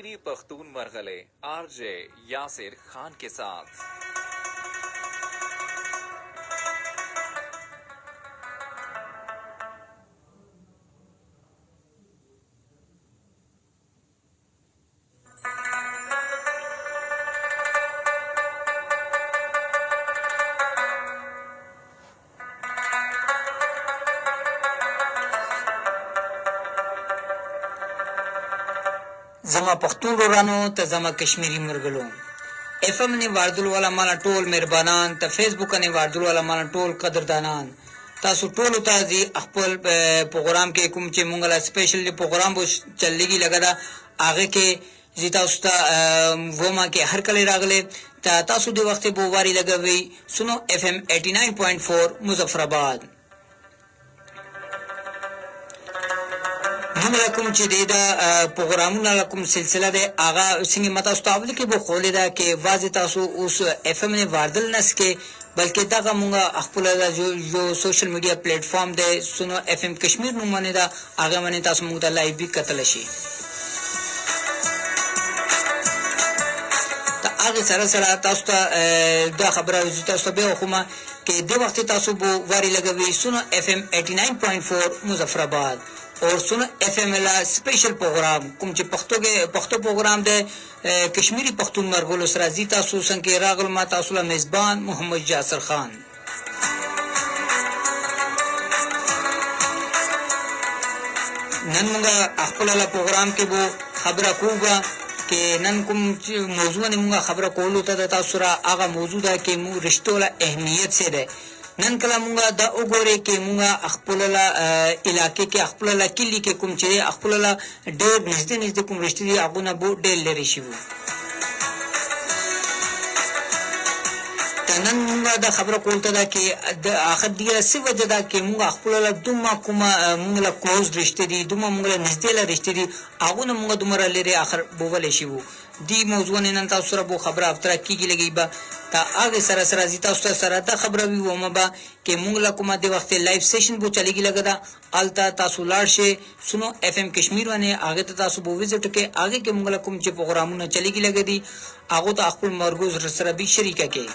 कश्मीरी पख्तून मरहले आरजे यासिर खान के साथ। زما پښتون ورانو ته زما کشمیری مرګلو اف ام نه واردل والا مالا ټول مهربانان ته فیسبوک نه واردل والا مالا ټول قدردانان تاسو ټول ته دی خپل پروګرام کې کوم چې مونږ لا سپیشل پروګرام بو چلېږي لګا هغه کې زیتا اوستا وما کې هر کله راغله تاسو د وخت بو واری لګوي سنو اف ام 89.4 مظفرآباد موږ کوم چې دا پروګرامونه کوم سلسله ده هغه څنګه متا استابل کې بو خولې دا کې واځي تاسو اوس اف ام نه واردل نس کې بلکې دا موږ خپل جو سوشل میډیا پلیټ فارم ده سنو اف ام کشمیر نوم باندې دا هغه باندې تاسو موږ ته لایو بھی کتل شي هغه سره سره تاسو ته دا خبره تاسو به کومه کې د وخت تاسو بو واری لګوي سنو اف ام 89.4 مظفرآباد اور سنو اف ام لا سپیشل پروگرام کوم چې پښتو پروگرام ده کشمیری پښتون مرغولو سره زی تاسو څنګه راغل ما تاسو له میزبان محمد جاسر خان نن موږ خپل له پروگرام کې بو خبره کوو کې نن کوم موضوع نه موږ خبره کولو ته تاسو را هغه موضوع ده کې مو رشتو له اهمیت څه ده نن کله موږ دا وګورئ کې موږ خپل له علاقې کې خپل له کلی کې کوم چې خپل له ډېر نږدې کوم رشتې دي هغه نه بو ډېر لري شي نن موږ دا خبره کولته ده کې د اخر دی څه وجه ده کې موږ خپل له دومره کومه موږ له کلوز رشتې دي دومره موږ له نږدې له رشتې دي هغه نه موږ دومره لري اخر بوول شي دی موضوع نن تاسو سره بو خبره افترا کیږي لګي با تا هغه سره سره زی تاسو سره دا خبره وی ومه با کې موږ له کومه د وخت لایو سیشن بو چلیږي لګدا التا تاسو لاړ شي سنو اف ام کشمیر باندې هغه ته تاسو بو وزټ کې هغه کې موږ له کوم چې پروګرامونه چلیږي لګدي هغه ته خپل مرګوز سره به شریکه کې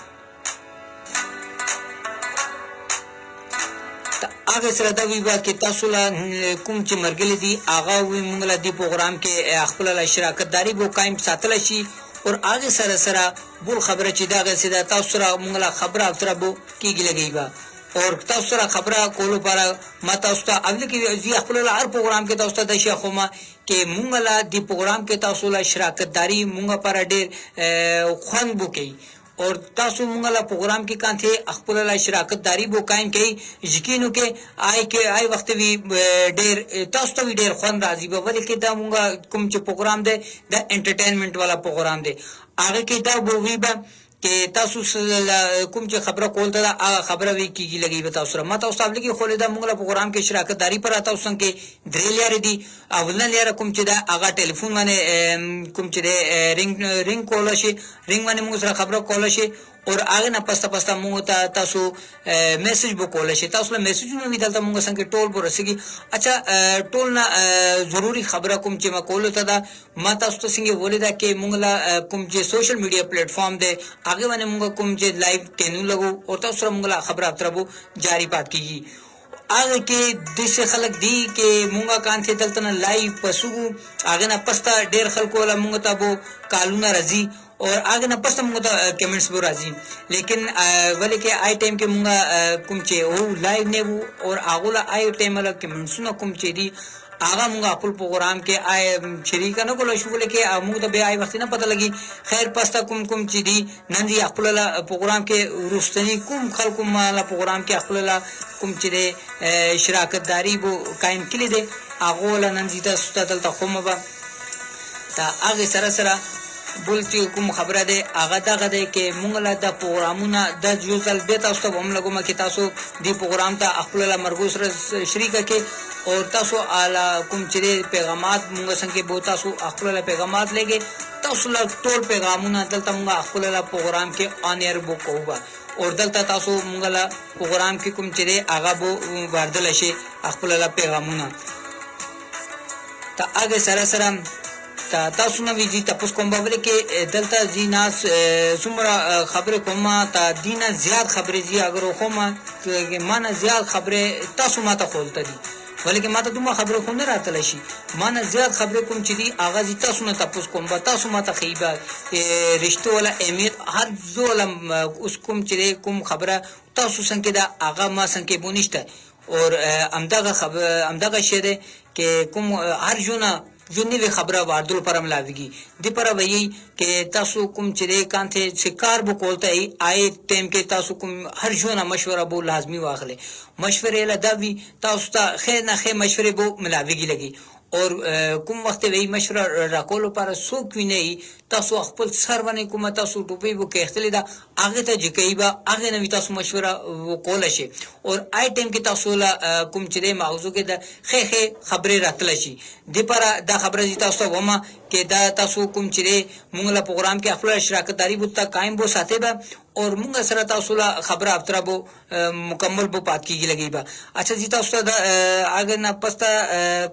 هغه سره دا وی با کې تاسو له کوم چې مرګل دي هغه وی موږ له دې پروګرام کې خپل له شراکت داری بو قائم ساتل شي اور هغه سره سره بول خبره چې دا غسه تاسو سره موږ له خبره افتر بو کېږي لګي با اور تاسو سره خبره کولو پر ما تاسو ته اول کې زی خپل له هر پروګرام کې تاسو ته د شیخومه کې موږ له دې پروګرام کې تاسو له شراکت داری موږ پر ډېر خوند بو کوي اور تاسو موږ له پروګرام کې کانته خپل له شراکت داری بو قائم کړي یقینو کې آی وخت وی ډېر تاسو ته ډېر خوند راځي به ولې کې دا موږ کوم چې پروګرام ده د انټرټینمنت والا پروګرام ده هغه کې دا بو وی به کې تاسو کوم چې خبره کول ته هغه خبره وی کیږي لګي به تاسو ما تاسو ته لګي خو دا موږ له پروګرام کې شراکت داری پر تاسو څنګه درې لري دي اولن لري کوم چې دا هغه ټلیفون باندې کوم چې رینګ کول شي رینګ باندې موږ سره خبره کول شي اور هغه نه پسته موږ ته تاسو میسج بو کول شي تاسو له میسجونه وی دلته موږ څنګه ټول ورسېږي اچھا ټول نه ضروری خبره کوم چې ما کول ته دا ما تاسو ته څنګه ولیدا کې موږ لا کوم چې سوشل میډیا پلیټ فارم ده هغه باندې موږ کوم چې لایو کینو لګو او تاسو سره موږ لا خبره اتربو جاری پات کیږي هغه کې د څه خلک دی کې مونږه کانته دلته نه لایو پسو هغه نه پستا ډیر خلکو له مونږ ته بو کالونه راځي اور هغه نه پستا مونږ ته کمنټس بو راځي لیکن ولې کې آی ټایم کې مونږه کوم چې او لایو نه وو اور هغه له آی ټایم له کمنټس نه کوم چې دی هغه موږ خپل پروګرام کې آی شریک نه کول شو لیکن موږ ته به آی وخت نه پته لګي خیر پستا کوم چې دی نن دی خپل پروګرام کې ورستنی کوم خلکو مال پروګرام کې خپل کوم چې شراکت داری بو قائم کړي دي هغه نن دی تاسو ته دلته کوم به تا هغه سره سره بول چې کوم خبره ده هغه دغه ده کې مونږ له د پروګرامونه د جوزل به تاسو ته هم لګوم کې تاسو دی پروګرام ته خپل مرګوس شریک کې اور تاسو اعلی کوم چې پیغامات مونږ څنګه بو تاسو خپل پیغامات لګي تاسو له ټول پیغامونه دلته مونږ خپل پروګرام کې آن ایر بو کوو اور دلته تاسو مونږ له پروګرام کې کوم چې هغه بو واردل شي خپل پیغامونه ته هغه سره سره تاسو نه ویزی تاسو کوم باور کې دلته زیناس څومره خبره کومه تا دینه زیات خبره زی اگر خو ما نه زیات خبره تاسو ماته خولته دي ولیکن ماته دومره خبره خو نه راتلی شي ما نه زیات خبره کوم چې دي هغه زی تاسو نه تاسو کوم به تاسو ماته خیبه رشتو ولا اهمیت هر ډول اوس کوم چې کوم خبره تاسو څنګه دا هغه ما څنګه بونیشته اور امدغه شه ده کې کوم هر جونه جو نوې خبره واردل پر ملاويږي د پر وایي کې تاسو کوم چې کانته شکار بو کولته آی ټیم کې تاسو کوم هر جونه مشوره بو لازمي واخلې مشورې لداوی تاسو ته خیر نه خیر مشورې بو ملاويږي لګي اور کوم وخت وی مشوره راکول پر سو کې نه تاسو خپل سر باندې کوم تاسو ټوپې بو کې اختلې دا هغه ته جکیبا هغه نه تاسو مشوره وکول شي اور آی ټیم کې تاسو کوم چې موضوع کې د خې خبرې راتل شي د پر دا خبره تاسو ومه کې دا تاسو کوم چې مونږ له پروګرام کې خپل شراکت داری بوته قائم بو ساتي به اور مونږ سره تاسو له خبره افترا بو مکمل بو پات کیږي لګي با اچھا جی تاسو ته اگر نه پستا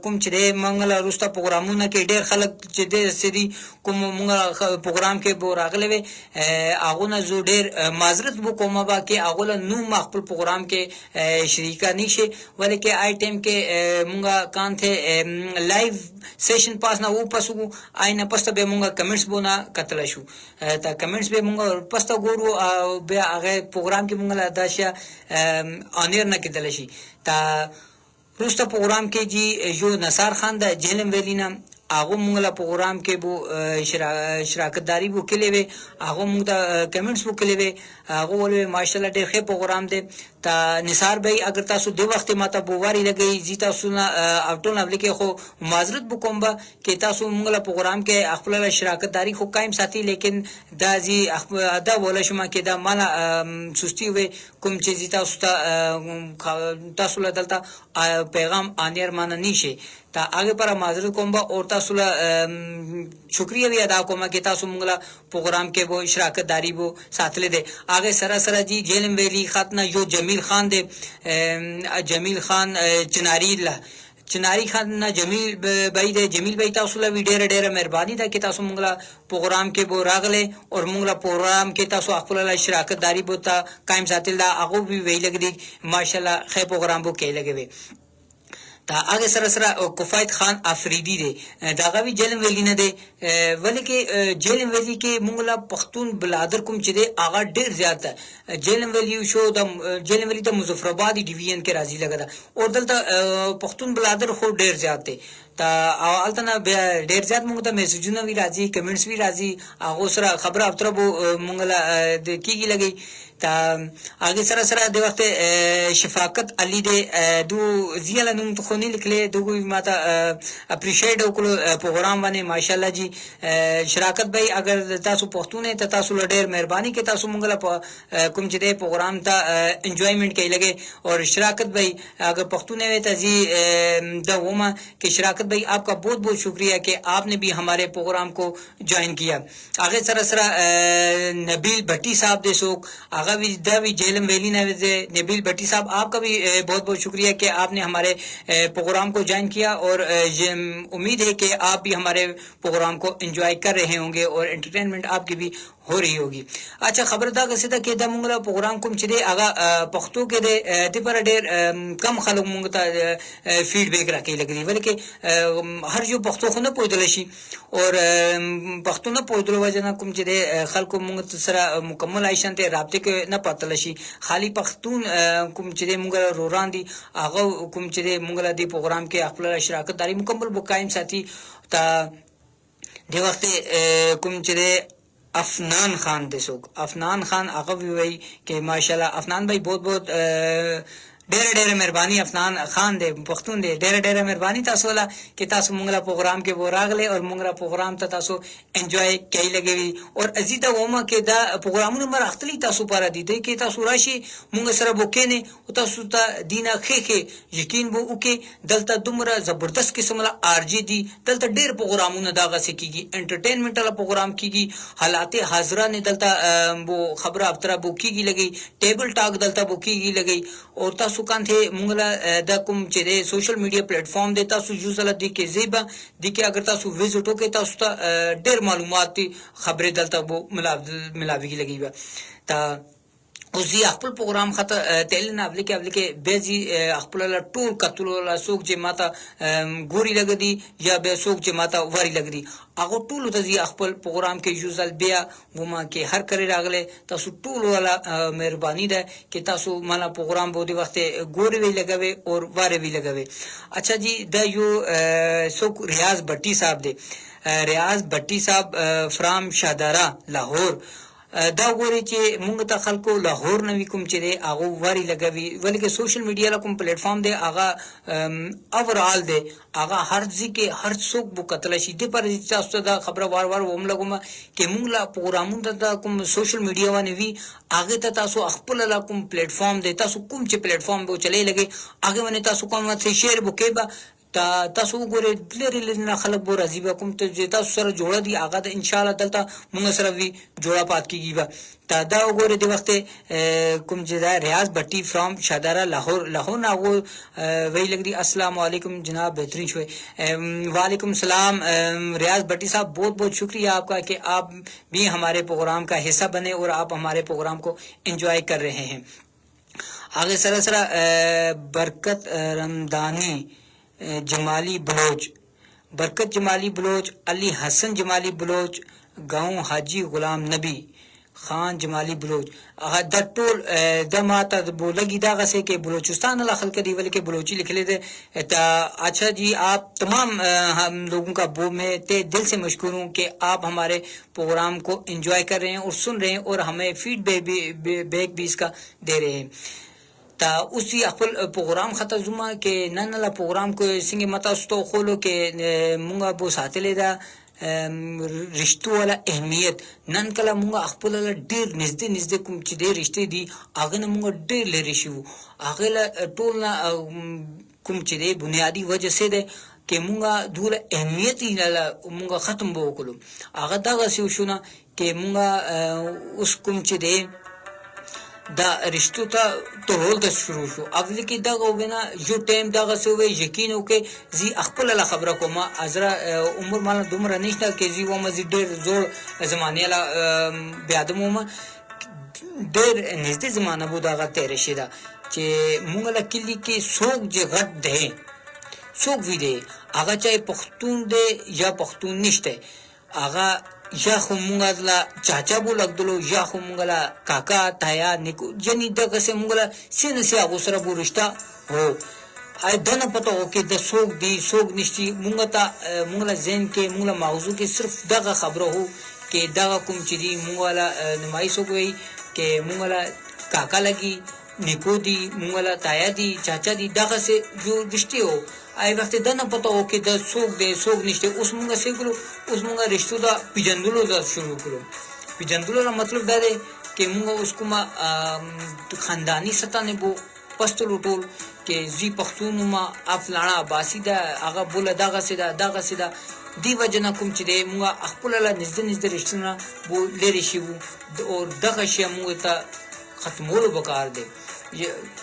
کوم چې مونږ له روستا پروګرامونه کې ډېر خلک چې د سری کوم مونږ پروګرام کې بو راغلي وي اغه نه زو ډېر معذرت بو کومه با کې اغه نو خپل پروګرام کې شریکا نشي ولیکن آی ټیم کې مونږ کان ته لایو سیشن پاس نه و پسو آینه پسته به مونږه کمنټس بونه کتل شو تا کمنټس به مونږه پسته ګورو به هغه پروګرام کې مونږه داشه انیر نه کېدل شي تا روسته پروګرام کې جی جو نصار خان د جهلم ویلینا هغه مونږ له پروګرام کې بو شراکت داری بو کلی وي هغه مونږ ته کمنټس بو کلی وي هغه ولې ماشاءالله ډېر ښه پروګرام دی تا نثار بھائی اگر تاسو د وخت ماته بوواری لګی زی تاسو نه اپټون ابل کې خو معذرت وکوم با کې تاسو مونږ له پروګرام کې خپل شراکت داری خو قائم ساتي لیکن دا زی دا ولا شما کې دا مال سستی وي کوم چې زی تاسو له دلته پیغام انیر مان نشي تا आगे पर معذرت کوم با اور تاسو له شکریہ بھی ادا کوم کې تاسو مونږ له پروګرام کې وو شراکت داری وو ساتلې ده आगे سره جی جیلم ویلی خاتنه یو جمیل خان دے جمیل خان چناری خان نه جمیل بھائی دے جمیل بھائی تاسو له ډېر مهرباني ده کې تاسو مونږ له پروګرام کې بو راغله اور مونږ له پروګرام کې تاسو خپل شراکت داری بو تا قائم ساتل دا هغه وی لګدي ماشاءالله خې پروګرام بو کې لګوي تا هغه سره کفایت خان افریدی دی دا غوی جیلم ویلی نه دی ولی کې جیلم ویلی کې مونږ لا پښتون بلادر کوم چې دی هغه ډیر زیات جیلم ویلی شو د جیلم ویلی د مظفر آباد ډیویژن کې راځي لګا اور دلته پښتون بلادر خو ډیر زیات دی تا التنا ډیر زیات مونږ ته میسجونه وی راځي کمنټس وی راځي هغه سره خبره اتر بو مونږ لا د کیږي لګي تا هغه سره د وخت شفاقت علی دې دو زیاله نوم ته خونی لیکلې دوی ماته اپریشیټ وکړو پروګرام باندې ماشاءالله جی شراکت بھائی اگر تاسو پښتون ته تاسو ډېر مهرباني کې تاسو مونږ له کوم چې د پروګرام ته انجوایمنت کوي لګي اور شراکت بھائی اگر پښتون وي ته زی د ومه کې شراکت भाई आपका बहुत बहुत शुक्रिया कि आपने भी हमारे प्रोग्राम को ज्वाइन किया आगे सरा नबील भट्टी साहब दे सोक आगा भी दावी जेलम वैली नबील भट्टी साहब आपका भी बहुत बहुत शुक्रिया कि आपने हमारे प्रोग्राम को ज्वाइन किया और उम्मीद है कि आप भी हमारे प्रोग्राम को एंजॉय कर रहे होंगे और एंटरटेनमेंट आपकी भी हो रही होगी अच्छा खबरदार कसिदा के द मंगला प्रोग्राम कोम چې دی هغه پښتو کې دی د پر ډېر کم خلک مونږ ته فیډبیک راکې لګري بلکې هر یو پښتو خو نه پوهیدل شي اور پښتو نه پوهیدل وجنه کوم چې دی خلکو مونږ سره مکمل عیشان ته رابطه کې نه پاتل شي خالی پښتون کوم چې دی مونږ روران دي هغه کوم چې دی مونږ له دې پروګرام کې خپل شراکت داری مکمل بو قائم ساتي تا د وخت کوم چې دی افنان خان دے سوک افنان خان هغه وی کہ ماشاءالله افنان بھائی बहुत बहुत ډېر مهرباني افنان خان دے پښتون دے ډېر مهرباني تاسو لا کہ تاسو مونږ لا پروګرام کې وراغله اور مونږ را پروګرام ته تاسو انجوای کوي لګوي اور ازیدا ومه کې دا پروګرامونه مرختلی تاسو پر دي دي کې تاسو راشي مونږ سره وکینه او تاسو ته دینه خې یقین وو کې دلته دومره زبردست قسم لا ار جی دي دلته ډېر پروګرامونه داغه سکیږي انټرټینمنټ لا پروګرام کیږي حالات حاضرہ نه دلته وو خبره ابترا بو کیږي لګي ټیبل ټاک دلته بو کیږي لګي اور تاسو تاسو کانته مونږ له د کوم چې د سوشل میډیا پلیټ فارم دی تاسو یوز له دي کې زیبا دي کې اگر تاسو وزټ وکړئ تاسو ته ډېر معلومات خبرې دلته ملاوي لګي تا اوس یې خپل پروګرام خاطر تل نه خپل کې بیزي خپل ټول کتلو لا سوق چې ماته ګوري لګدي یا به سوق چې ماته وری لګدي هغه ټول ته خپل پروګرام کې یوزل بیا وما کې هر کړی راغله تاسو ټول والا مهرباني ده چې تاسو مالا پروګرام بده وخت ګوري وی لګوي او وری وی لګوي اچھا جی دا یو سوق ریاض بټي صاحب دی ریاض بټي صاحب فرام شادارا لاهور دا ګوري چې مونږ ته خلکو لاهور نوې کوم چې هغه وری لګوي ولکه سوشل میډیا لا کوم پلیټ فارم دی هغه اوورال دی هغه هر ځکه هر څوک بو قتل شي د پر تاسو دا خبره وار وار ووم لګوم چې مونږ لا پروګرامونه ته کوم سوشل میډیا باندې وی هغه ته تاسو خپل لا کوم پلیټ فارم دی تاسو کوم چې پلیټ فارم بو چلے لګي هغه باندې تاسو کوم څه شیر بو کې با تاسو ګورئ لري لري خلک بو راضي به کوم ته تاسو سره جوړه دي هغه د ان شاء الله دلته موږ سره وی جوړه پات کیږي تا دا وګورئ د وخت کوم چې دا ریاض بټي فرام شادارا لاهور نه وی لګي السلام علیکم جناب بهترین شوي وعلیکم السلام ریاض بٹی صاحب بہت بہت شکریہ آپ کا کہ آپ بھی ہمارے پروگرام کا حصہ بنے اور آپ ہمارے پروگرام کو انجوائے کر رہے ہیں آگے سراسر برکت رمضانی جمالی بلوچ برکت جمالی بلوچ علی حسن جمالی بلوچ گاؤں حاجی غلام نبی خان جمالی بلوچ د ټول د ماته بولګي دا غسه کې بلوچستان له خلک دی ول کې بلوچی لکھلے دے اچھا جی آپ تمام ہم لوگوں کا میں دل سے مشکور ہوں کہ آپ ہمارے پروگرام کو انجوائے کر رہے ہیں اور سن رہے ہیں اور ہمیں فیڈ بیک بھی اس کا دے رہے ہیں تا اوسي خپل پروګرام خطر زما کې نن له پروګرام کو څنګه متا ستو خولو کې مونږه بو ساتلې دا رشتو ولا اهمیت نن کله مونږه خپل ډیر نږدې کوم چې ډیر رشتې دي هغه مونږه ډیر لري شو هغه ټول کوم چې دی بنیادی وجه سه ده کې مونږه دوله اهمیت نه مونږه ختم وکړو هغه دغه شونه کې مونږه اوس کوم چې دی دا رشتو ته ټول د شروع شو اول کې دا غوښنه یو ټیم دا غسوي یقین وکي زی خپل له خبره کومه ازره عمر مال دومره نشته کې زی و مزید ډیر زور زمانه لا بیا د مومه ډیر نږدې زمانه بو دا غته رشیدا چې مونږ له کلی کې سوق چې غټ ده سوق وی دی هغه چې پښتون دی یا پښتون نشته هغه یا خو مونږه لا چاچا بو لګدلو یا خو مونږه لا کاکا تایا نیکو جنې دغه سه مونږه سینه سه هغه سره بو رشتہ هو آی دنه پته او کې د سوق دی سوق نشتی مونږه ته مونږه ذهن کې مونږه موضوع کې صرف دغه خبره هو کې دغه کوم چې دی مونږه لا نمایش وکوي کې مونږه لا کاکا لګي نیکو دی مونږه لا تایا دی چاچا دی دغه سه جو رشتہ هو آی وخت دنه پته او کې د سوق دی سوق نشته اوس مونږه سیکلو اوس مونږه رشتو دا پیجندلو دا شروع کړو پیجندلو را مطلب دا دی چې مونږه اوس کومه خاندانی سطح نه بو پستلو ټول کې زی پښتون ما افلانا باسیدا هغه بوله دغه سیدا دی وجنه کوم چې دی مونږه خپل له نږدې رشتونه بو لري شي او دغه شی مونږ ته ختمولو وکړ دی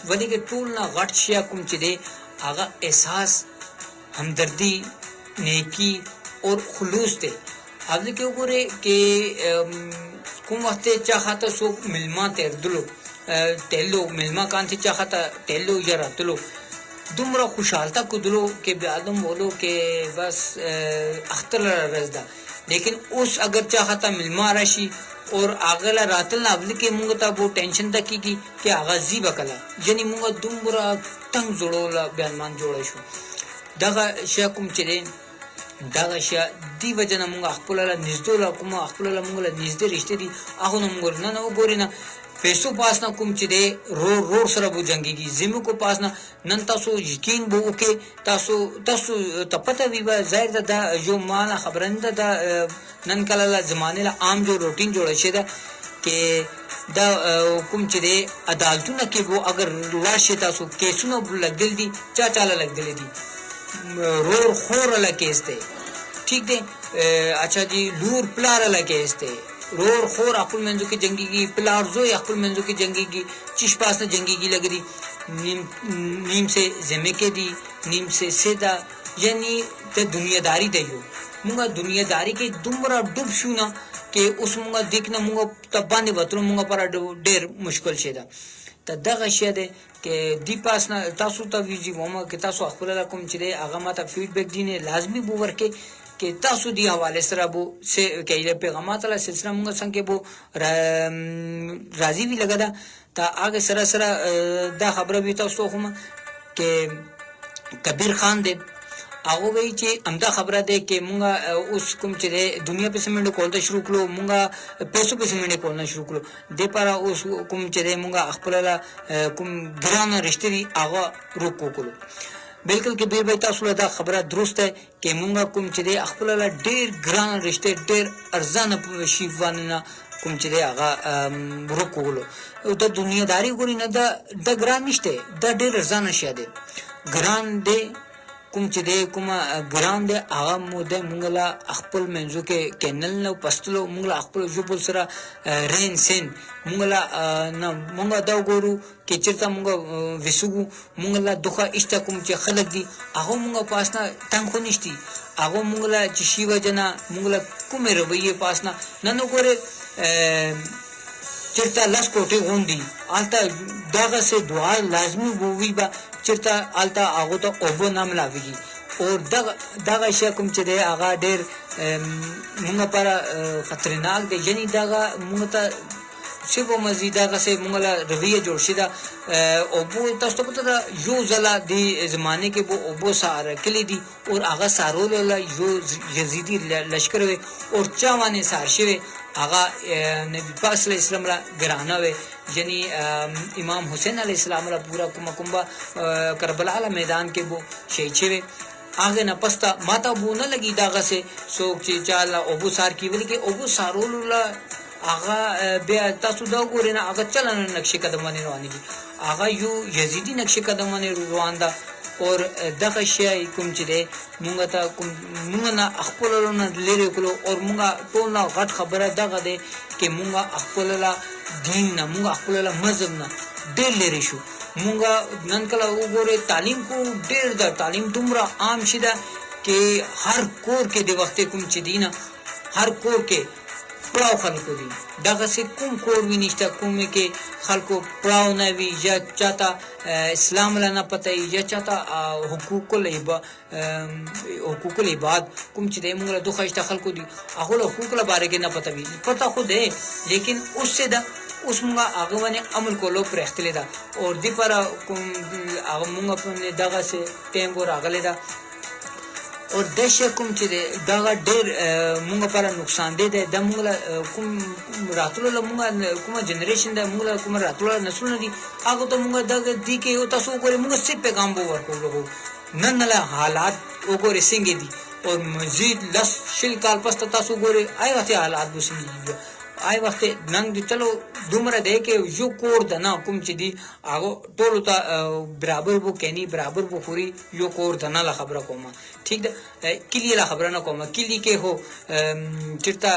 ولې کې ټول نه غټ شي کوم چې دی هغه احساس हमदर्दी नेकी और खुलूस थे अब के ऊपर के कुम वक्त चाहता सो मिलमा तेरदलो तेलो मिलमा कांति चाहता तेलो या रातलो दुमरा खुशहालता कुदलो के बेआदम बोलो के बस अख्तर रजदा लेकिन उस अगर चाहता मिलमा राशि और आगला रातल ना अवल के मुंगता वो टेंशन तक की कि आगाजी बकला यानी मुंगा दुमरा तंग जोड़ोला बयानमान जोड़ा शो दगा शकुम चले दगा शा दी वजना मुंगा अखपुला निजदोला कुमा अखपुला मुंगला निजदे रिश्ते दी आहो न मुंगोर ना वो बोरी ना पैसों पास ना कुम चले रोड सरा बो जंगी की जिम्मे को पास ना नन तासो यकीन बो के तासो तपता विवा जाहिर दा जो माना खबरंदा दा नन कला जमाने ला आम जो रूटीन जोड़ा शेदा के दा कुम चले अदालतों ना के वो अगर लाशे तासो केसों ना लग दिल दी चाला लग दिल दी रोर खोर वाला केस थे ठीक है अच्छा जी लूर प्लार वाला केस थे رور خور خپل منځو کې جنگيږي پلار زوی خپل منځو کې جنگيږي چش پاس نه جنگيږي لګري نیم سے زمه کې دي نیم سے سیدا یعنی ته دنیاداری دی مونږه دنیاداری کې دومره ډوب شو نه کې اوس مونږه دیکنه مونږه تبانه وترو مونږه پر ډېر مشکل شه ده ته دغه شه ده کې دی پاس نه تاسو ته ویجی ومه کې تاسو خپل کوم چې هغه ماته فیډبیک دینه لازمی بو ورکه کې تاسو دی حواله سره بو سے کې پیغامات الله سلسله مونږ څنګه بو راضی وی لګا دا تا هغه سره سره دا خبره به تاسو خو کې کبیر خان دې هغه وی چې امدا خبره ده کې مونږه اوس کوم چې دنیا په سمند کول ته شروع کړو مونږه پیسو په سمند کول نه شروع کړو د پاره اوس کوم چې مونږه خپل کوم ګرانه رشتہ دی هغه روکو کړو بالکل کې بیر بیت تاسو دا خبره درست ده کې مونږه کوم چې خپل ډیر ګران رشتہ ډیر ارزانه شی وانه کوم چې هغه روکو او د دنیاداری ګوري نه د ګران نشته د ډیر ارزانه شه ده ګران ده کوم چې کوم ګران ده هغه موده مونږه خپل منځو کې کینل نو پستلو مونږه خپل جوبل سره رین سین مونږه نه مونږه دا ګورو کې چرته مونږه وسوګو مونږه دوخه اشته کوم چې خلک دي هغه مونږه پاسنه تنگ خو نشتی هغه مونږه چې شی وجنا مونږه کومه رویه پاسنه نن ګوره چرته لاس کوټه غوندي آلته دغه سه دعا لازمی ووي با چرته آلته هغه ته اوبو نام لاويږي او دغه شی کوم چې دی هغه ډېر موږ پر خطرناک دی یعنی دغه موږ ته شبو مزید هغه سه موږ له رویه جوړ شي دا اوبو تاسو ته پته دا یو ځلا دی زمانه کې بو اوبو ساره کلی دي او هغه سارول له یو یزیدی لشکر وي او چا باندې سار شي هغه نبی پاک صلی الله علیه وسلم را ګرانه وي یعنی امام حسین علیه السلام را پورا کومه کربلا علی میدان کې بو شهید شوی هغه نه پستا ماته بو نه لګی داغه سه سوک چې چاله ابو سار کی ویل کې ابو سارول الله هغه بیا تاسو دا ګورئ نه هغه چلن نقشې قدمونه روانې دي هغه یو یزیدی نقشې قدمونه روان ده اور دغه شی کوم چې ده مونږ ته کوم مونږ نه خپلونه لری کولو اور مونږ ټول نه غټ خبره دغه ده کې مونږ خپل دین نه مونږ خپل مذهب نه ډېر لری شو مونږ نن کله وګوره تعلیم کو ډېر ده تعلیم دومره عام شیده کې هر کور کې د وخت کوم چې دینه هر کور کې پړاو خلکو دي دغه سه کوم کور وینښت کوم کې خلکو پړاو نه وی یا چاته اسلام لنه پته یا چاته حقوق العباد کوم چې موږ له دوه خشته خلکو دي هغه حقوق له باره کې نه پته وی پته خو ده لیکن اوس سے دا اوس موږ هغه باندې عمل کولو پر اختلې ده او دې پر کوم هغه موږ په دغه سه ټیم ور اغله ده اور دشه کوم چې دا ډېر موږ پر نقصان دی د موږ کوم راتلو موږ کومه جنریشن د موږ کوم راتلو نسلونه دي هغه ته موږ دغه دی کې او تاسو ګورئ موږ څه پیغام وو ورکوو نن له حالات وګورئ څنګه دي او مزید لس شل کال پس تاسو ګورئ آی وخت حالات وسني آی وخت نن د چلو دومره دی کې یو کور د نه کوم چې دی هغه ټول ته برابر وو کینی برابر وو خوري یو کور د نه خبره کومه ٹھیک ده کلی لا خبره نه کومه کلی کې هو چرته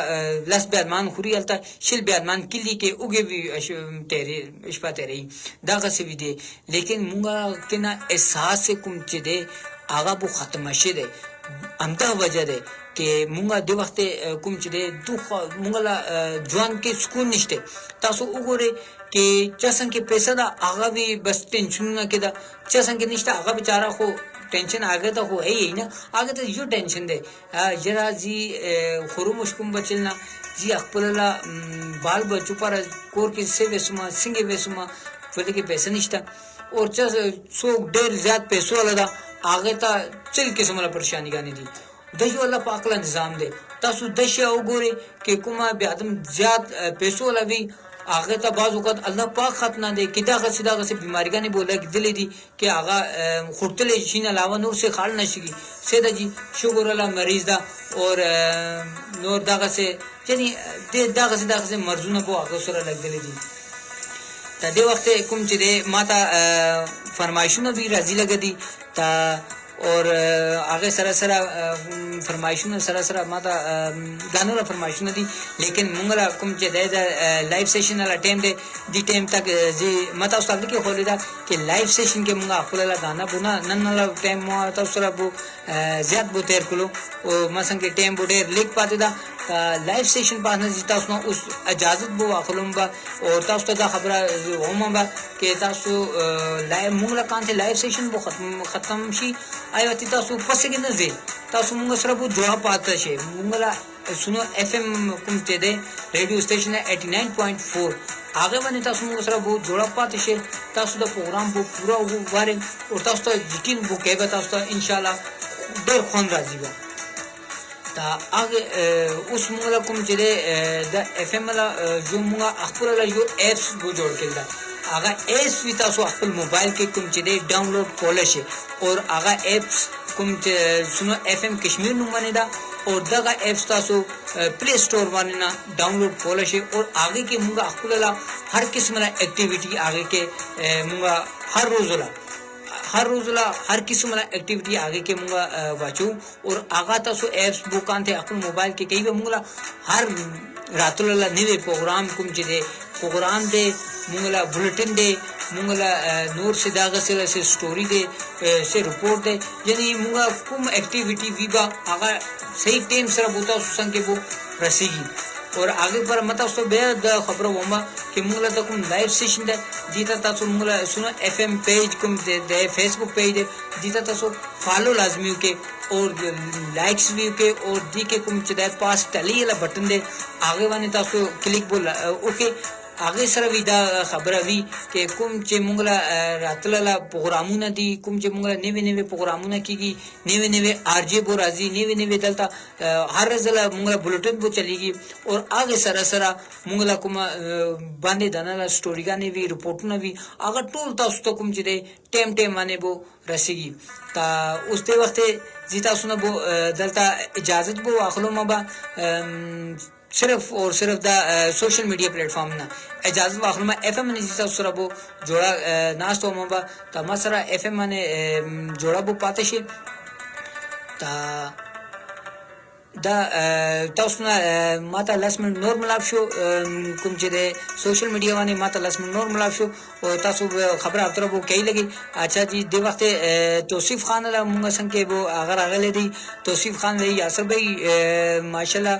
لس بیادمان خوري الته شل بیادمان کلی کې اوګي تیرې شپه تیرې دا څه وی دي لیکن مونږه کنا احساس کوم چې دی هغه بو ختم شه دی امدا وجه ده کې مونږه د وخت کوم چې دوه مونږه ځوان کې سکون نشته تاسو وګورئ کې چا څنګه پیسې دا هغه وی بس ټینشن نه کېدا چا څنګه نشته هغه بیچاره خو ټینشن هغه ته خو هي نه هغه ته یو ټینشن دی جرا جی خورو مشکوم بچلنا جی خپل بال بچو پر کور کې څه وسما څنګه وسما ولې کې پیسې نشته او چا څوک ډېر زیات پیسې ولدا هغه ته چل قسمه پریشانی غانې دي د یو الله پاک له نظام دی تاسو د شی وګورئ کې کومه به ادم زیات پیسو لوي هغه ته بعض وخت الله پاک ختنه دی کې دا غسه بیماریګانې بوله کې دلې دي کې هغه خورتلې شین علاوه نور څه خال نشي سیدا جی شکر الله مریض دا اور نور دغه څه یعنی دغه مرزونه بو هغه سره لګدلې دي ته د وخت کوم چې ماته فرمایشونه به راځي لګدي تا और आगे सरा सरा फरमाइशों सरा सरा माता गानों फरमाइशों दी लेकिन मुंगला कुम चे दे लाइव सेशन वाला टाइम दे दी टाइम तक जी माता उस तक के खोले दा कि लाइव सेशन के मुंगा खुला गाना बुना नन वाला टाइम माता उस तरह बो ज्यादा बो तेर कुलो और मसंग के टाइम बो देर लिख पाते दा लाइव सेशन पासना जीता उसना उस इजाजत बो आखलुम बा और ता उस दा खबर होमा बा के ता सो लाइव मुंगला कान थे लाइव सेशन बो खत्म शी आयो ती ता सो पसे के नजे ता सो मुंगा सरा बो जोड़ा पाता शे मुंगला सुनो एफएम कुम चे दे रेडियो स्टेशन है 89.4 आगे बने ता सो मुंगा सरा बो जोड़ा पाते शे ता सो दा प्रोग्राम बो पूरा वो बारे और ता सो यकीन बो के बता सो इंशाल्लाह डर खोन राजी बा ता आगे उस मुंगला कुम चे दे दा एफएम वाला जो मुंगा अखपुर वाला जो एप्स बो जोड़ के दा आगा एप्स भी ता सो अखपुर मोबाइल के कुम चे दे डाउनलोड कॉलेज और आगा एप्स कुम चे सुनो एफएम कश्मीर नु बने दा और दगा एप्स ता सो प्ले स्टोर वाले ना डाउनलोड कॉलेज और आगे के मुंगा अखपुर हर किस्म ला एक्टिविटी आगे के मुंगा हर रोजला हर किस्म ला एक्टिविटी आगे के मुंगा वाचू और आगा ता सो एप्स बुकान थे अपन मोबाइल के कई मुंगला हर रातुला निवे प्रोग्राम कुम जे प्रोग्राम दे मुंगला बुलेटिन दे मुंगला नूर से दागा से स्टोरी दे से रिपोर्ट दे यानी मुंगा कुम एक्टिविटी वीबा आगा सही टाइम सरा बोता सुसंग के वो रसीगी और आगे पर मत उस बेहद खबर होगा कि मुंगला तक लाइव सेशन दे जीता ता सो मुंगला सुनो एफएम पेज कुम दे फेसबुक पेज दे जीता ता सो फॉलो लाजमी के और लाइक्स भी के और दी के कुम चदे पास टली वाला बटन दे आगे वाने ता सो क्लिक बोला ओके आगे सर विदा खबर अभी के कुम चे मुंगला रातला प्रोग्रामू ना दी कुम चे मुंगला नेवे प्रोग्रामू ना की नेवे आरजे बो राजी नेवे दलता हर रजला मुंगला बुलेटिन बो चलेगी और आगे सरा मुंगला कुमा बांधे दाना स्टोरी का ने भी रिपोर्ट ना भी अगर टोल ता उस तो कुम चे दे टेम माने बो रसेगी ता उसते वक्त जीता सुना बो दलता इजाजत बो आखलो माबा सिर्फ और सिर्फ दा सोशल मीडिया प्लेटफॉर्म ना इजाजत वाखलमा एफएम ने जीता उसरा बो जोड़ा नास तो मबा ता मसरा एफएम ने जोड़ा बो पाते शे ता दा ताउसना माता लास्ट मिनट नॉर्मल आप शो कुम जे सोशल मीडिया वाने माता लास्ट मिनट नॉर्मल आप शो और तासु खबर आप तरफ वो कई लगी अच्छा जी दे वक्त तौसीफ खान ला मुंगा संग के वो अगर आगले दी तौसीफ खान ले यासर भाई माशाल्लाह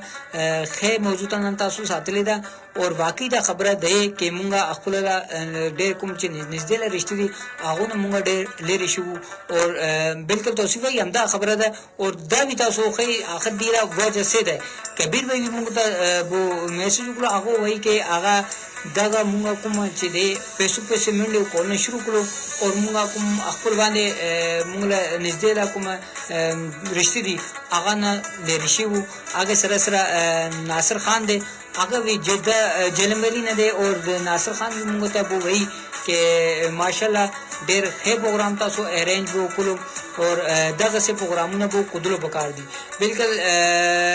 खे मौजूदा न तासु साथले दा और बाकी दा खबर दे के मुंगा अखुला डे कुम चे नजदे ला रिश्ते दी आगो न मुंगा डे ले रिशु और बिल्कुल तौसीफ भाई हमदा खबर दा और दा भी तासु खे आखिर दीरा वजह से दे कबीर भाई भी मुंगा वो मैसेज को आगो वही के आगा दागा मुंगा कुम चे दे पैसे मिलने को शुरू करो और मुंगा कुम अखपुर वाले मुंगला नजदे ला कुम रिश्ते दी आगा न ले रिशु आगे सरा नासिर खान दे आगे भी जद्दा जलमवेली न दे और नासिर खान भी मुंगता वो वही के माशाल्लाह देर है प्रोग्राम था सो अरेंज वो कुलो और दग से प्रोग्राम न वो कुदलो बकार दी बिल्कुल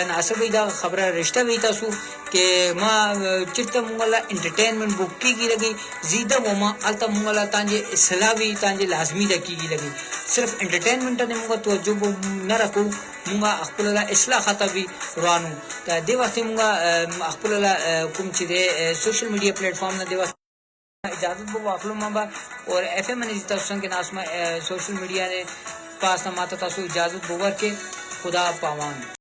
नासिर भाई दा खबर रिश्ता भी था सो के माँ चिट्टा मुंगला एंटरटेनमेंट बुक की लगी जीदा वो माँ अलता मुंगला तांजे इसला भी तांजे लाजमी दा की लगी सिर्फ एंटरटेनमेंट ने मुंगा तो जो न रखो मुंगा अखपुला इसला खाता भी रानू ता दे वक्त मुंगा अखपुला कुम चिदे सोशल मीडिया प्लेटफॉर्म न देवा इजाजत बो वाफलो माबा और एफएम ने जीता संग के नास में सोशल मीडिया ने पास न माता तासु इजाजत बोवर के खुदा पावान।